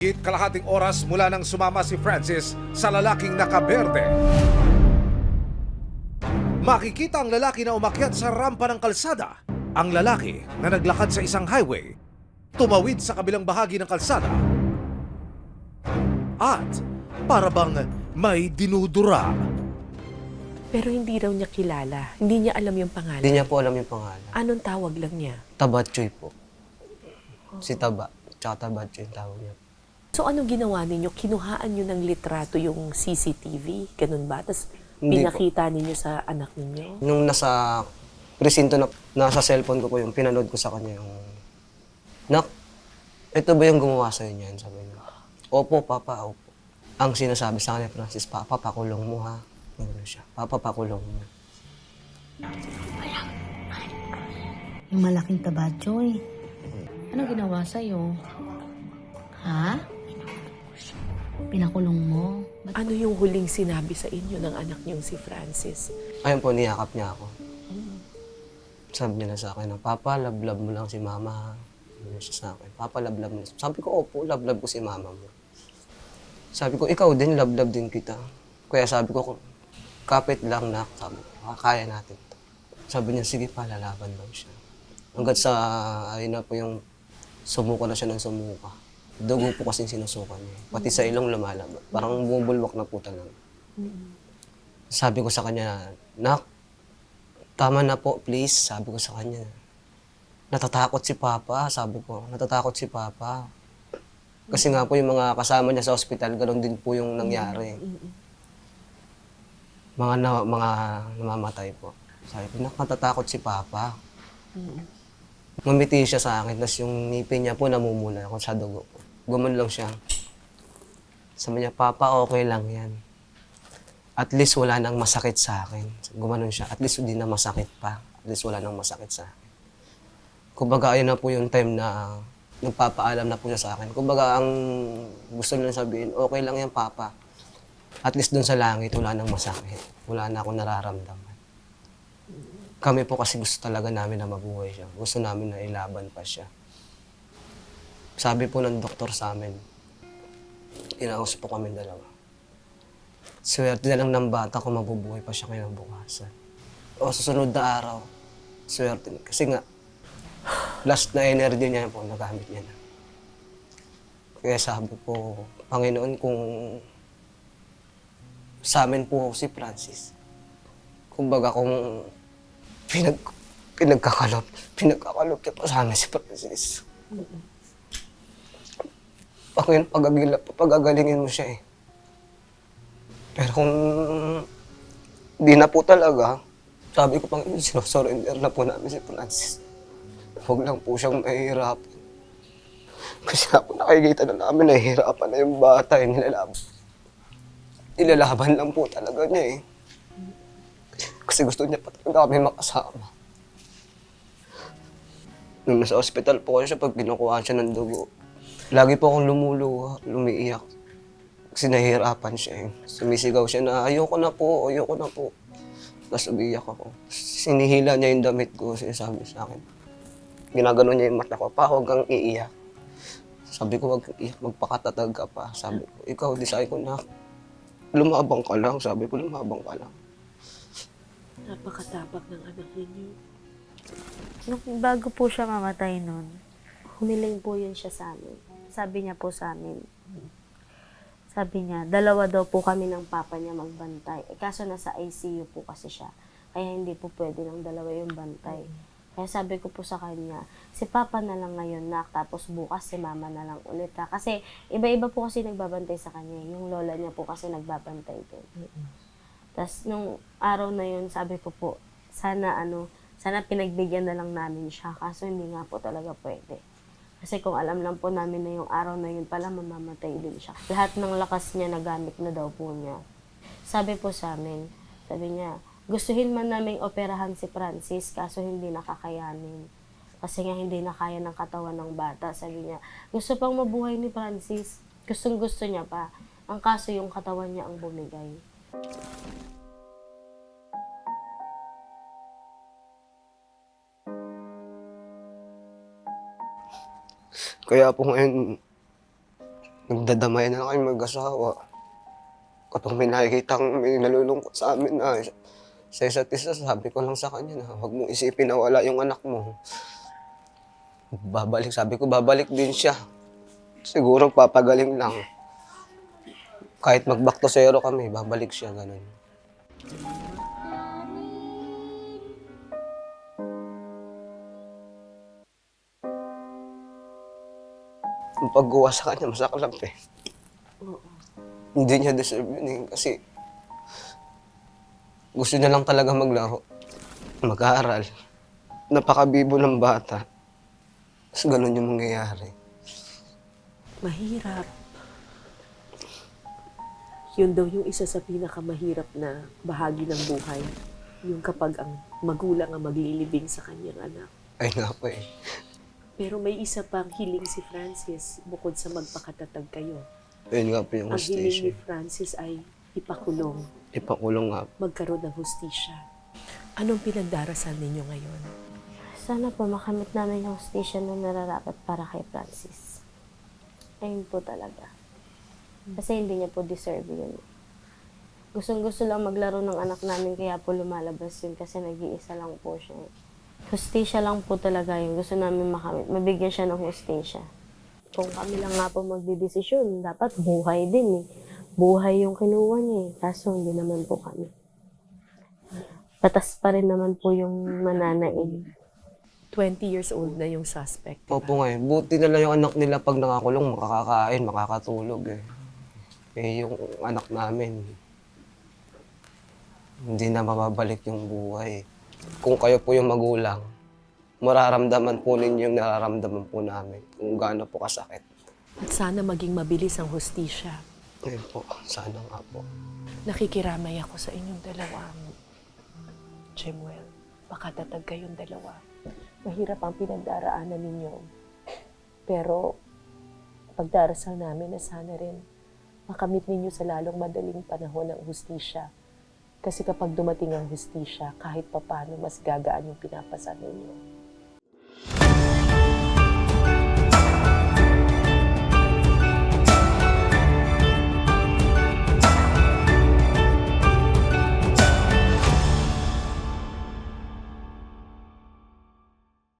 Higit kalahating oras mula nang sumama si Francis sa lalaking nakaberde. Makikita ang lalaki na umakyat sa rampa ng kalsada. Ang lalaki na naglakad sa isang highway, tumawid sa kabilang bahagi ng kalsada. At para bang may dinudura. Pero hindi raw niya kilala. Hindi niya alam yung pangalan. Hindi niya po alam yung pangalan. Anong tawag lang niya? Tabatchoy po. Si Taba. Tsaka Tabatchoy yung tawag niya. So ano ginawa ninyo? Kinuhaan niyo ng litrato yung CCTV? Ganun ba? Tapos Hindi pinakita ninyo sa anak ninyo? Nung nasa presinto na, nasa cellphone ko po yung pinanood ko sa kanya yung, Nak, ito ba yung gumawa sa'yo niyan? Sabi niya, Opo, Papa, opo. Ang sinasabi sa kanya, Francis, Papa, pakulong mo ha. Ano siya, Papa, pakulong mo. Yung malaking tabatchoy. Ano ginawa sa'yo? Ha? Pinakulong mo? Ano yung huling sinabi sa inyo ng anak niyong si Francis? Ayun po, niyakap niya ako. Sabi niya na sa akin, Papa, love mo lang si Mama ha. Sabi niya siya sa akin, Papa, love mo. Sabi ko, opo, love ko si Mama mo. Sabi ko, ikaw din, love din kita. Kaya sabi ko, kapit lang na, sabi ko, kaya natin to. Sabi niya, sige pa, lalaban daw siya. Hanggat sa, ayun na po yung sumuka na siya ng sumuka. Dugo po kasing sinusuka niya. Pati sa ilong lumalabas. Parang bumubulwak na po talaga. Sabi ko sa kanya, Nak, tama na po, please. Sabi ko sa kanya, natatakot si Papa. Sabi ko, natatakot si Papa. Kasi nga po yung mga kasama niya sa ospital, ganoon din po yung nangyari. Mga namamatay po. Sabi ko, Nak, natatakot si Papa. Ngumiti siya sa akin, tapos yung ngipin niya po namumula ako sa dugo ko. Gumanong siya. Sabi niya, Papa, okay lang yan. At least wala nang masakit sa akin. Gumanon siya, at least hindi na masakit pa. At least wala nang masakit sa akin. Kumbaga, ayun na po yung time na nagpapaalam na po siya sa akin. Kumbaga, ang gusto nilang sabihin, okay lang yan, Papa. At least dun sa langit, wala nang masakit. Wala na akong nararamdaman. Kami po kasi gusto talaga namin na mabuhay siya. Gusto namin na ilaban pa siya. Sabi po ng doktor sa amin, inausap po kami dalawa. Swerte na lang ng bata kung mabubuhay pa siya kinabukasan. O susunod na araw, swerte na. Kasi nga, last na energy niya po, nagamit niya na. Kaya sabi po, Panginoon, kung sa amin po si Francis, kumbaga kung pinagkakalop niya pa sa amin si Francis. Panginoon, pagagalingin mo siya eh. Pero kung di na po talaga, sabi ko, Panginoon, sinosurrender na po namin si Francis. Huwag lang po siyang mahihirapan. Kasi nga po nakikita na namin, nahihirapan na yung bata, eh, nilalaban lang po talaga niya eh. Kasi gusto niya pa talaga kami makasama. Nung nasa ospital po siya, pag kinukuhaan siya ng dugo, lagi po akong lumuluha, lumiiyak. Kasi nahihirapan siya eh. Sumisigaw siya na, ayoko na po. Tapos umiiyak ako. Sinihila niya yung damit ko, sinasabi sa akin. Ginagano niya yung mata ko, Pa, huwag kang iiyak. Sabi ko, huwag kang iiyak, magpakatatag ka pa. Sabi ko, ikaw, sabi ko na, lumabang ka lang. Sabi ko, lumabang ka lang. Napakatapak ng anak ninyo. Nung bago po siya mamatay nun, Humiling po yun siya sa amin. Sabi niya po sa amin, sabi niya, dalawa daw po kami ng papa niya magbantay. Kaso nasa ICU po kasi siya. Kaya hindi po pwede ng dalawa yung bantay. Kaya sabi ko po sa kanya, si papa na lang ngayon, Nak, tapos bukas si mama na lang ulit ha. Kasi iba-iba po kasi nagbabantay sa kanya. Yung lola niya po kasi nagbabantay din. Tapos nung araw na yun, sabi ko po, sana pinagbigyan na lang namin siya. Kaso hindi nga po talaga pwede. Kasi kung alam lang po namin na yung araw na yun pala, mamamatay din siya. Lahat ng lakas niya nagamit na daw po niya. Sabi po sa amin, sabi niya, gustuhin man naming operahan si Francis, kaso hindi nakakayanin. Kasi nga hindi na kaya ng katawan ng bata. Sabi niya, gusto pang mabuhay ni Francis. Gustong gusto niya pa. Ang kaso yung katawan niya ang bumigay. Kaya po ngayon, Nagdadamayan na lang kami mag-asawa. Kapag may nakikita may nalulungkot sa amin na sa isa't isa, sabi ko lang sa kanya na huwag mong isipin na wala yung anak mo. Babalik, sabi ko, babalik din siya. Siguro papagaling lang. Kahit mag-back to zero kami, babalik siya, ganun. Ang paggawa sa kanya, masaklap eh. Hindi niya deserve yun eh, kasi gusto niya lang talaga maglaro, mag-aaral. Napakabibo ng bata. Tapos ganun yung mangyayari. Mahirap. Yun daw yung isa sa pinakamahirap na bahagi ng buhay. Yung kapag ang magulang ang maglilibing sa kanyang anak. Ay nga po eh. Pero may isa pang hiling si Francis bukod sa magpakatatag kayo. Ayun nga po yung Ang hiling ni hostisya. Francis ay ipakulong, Ipakulong nga. magkaroon ng hustisya. Anong pinagdarasal ninyo ngayon? Sana po makamit namin yung station na nararapat para kay Francis. Ayun po talaga. Kasi hindi niya po deserve yun. Gustong-gusto lang maglaro ng anak namin kaya po lumalabas yun kasi nag-iisa lang po siya. Hustisya lang po talaga yung gusto namin makamit. Mabigyan siya ng hustisya. Kung kami lang nga po magdidesisyon, dapat buhay din eh. Buhay yung kinuha niya eh. Kaso hindi naman po kami. Batas pa rin naman po yung mananaig. 20 years old na yung suspect, diba? Opo nga eh. Buti na lang yung anak nila pag nakakulong, makakakain, makakatulog eh. Eh yung anak namin, hindi na mababalik yung buhay. Kung kayo po yung magulang, mararamdaman po ninyo yung nararamdaman po namin kung gaano po kasakit. At sana maging mabilis ang hustisya. Ayun po, sana nga po. Nakikiramay ako sa inyong dalawa, Jemuel. Makatatag kayong dalawa. Mahirap ang pinagdaraanan ninyo. Pero pagdarasal namin na sana rin makamit ninyo sa lalong madaling panahon ng hustisya. Kasi kapag dumating ang hustisya, kahit papano mas gagaan yung pinapasa ninyo.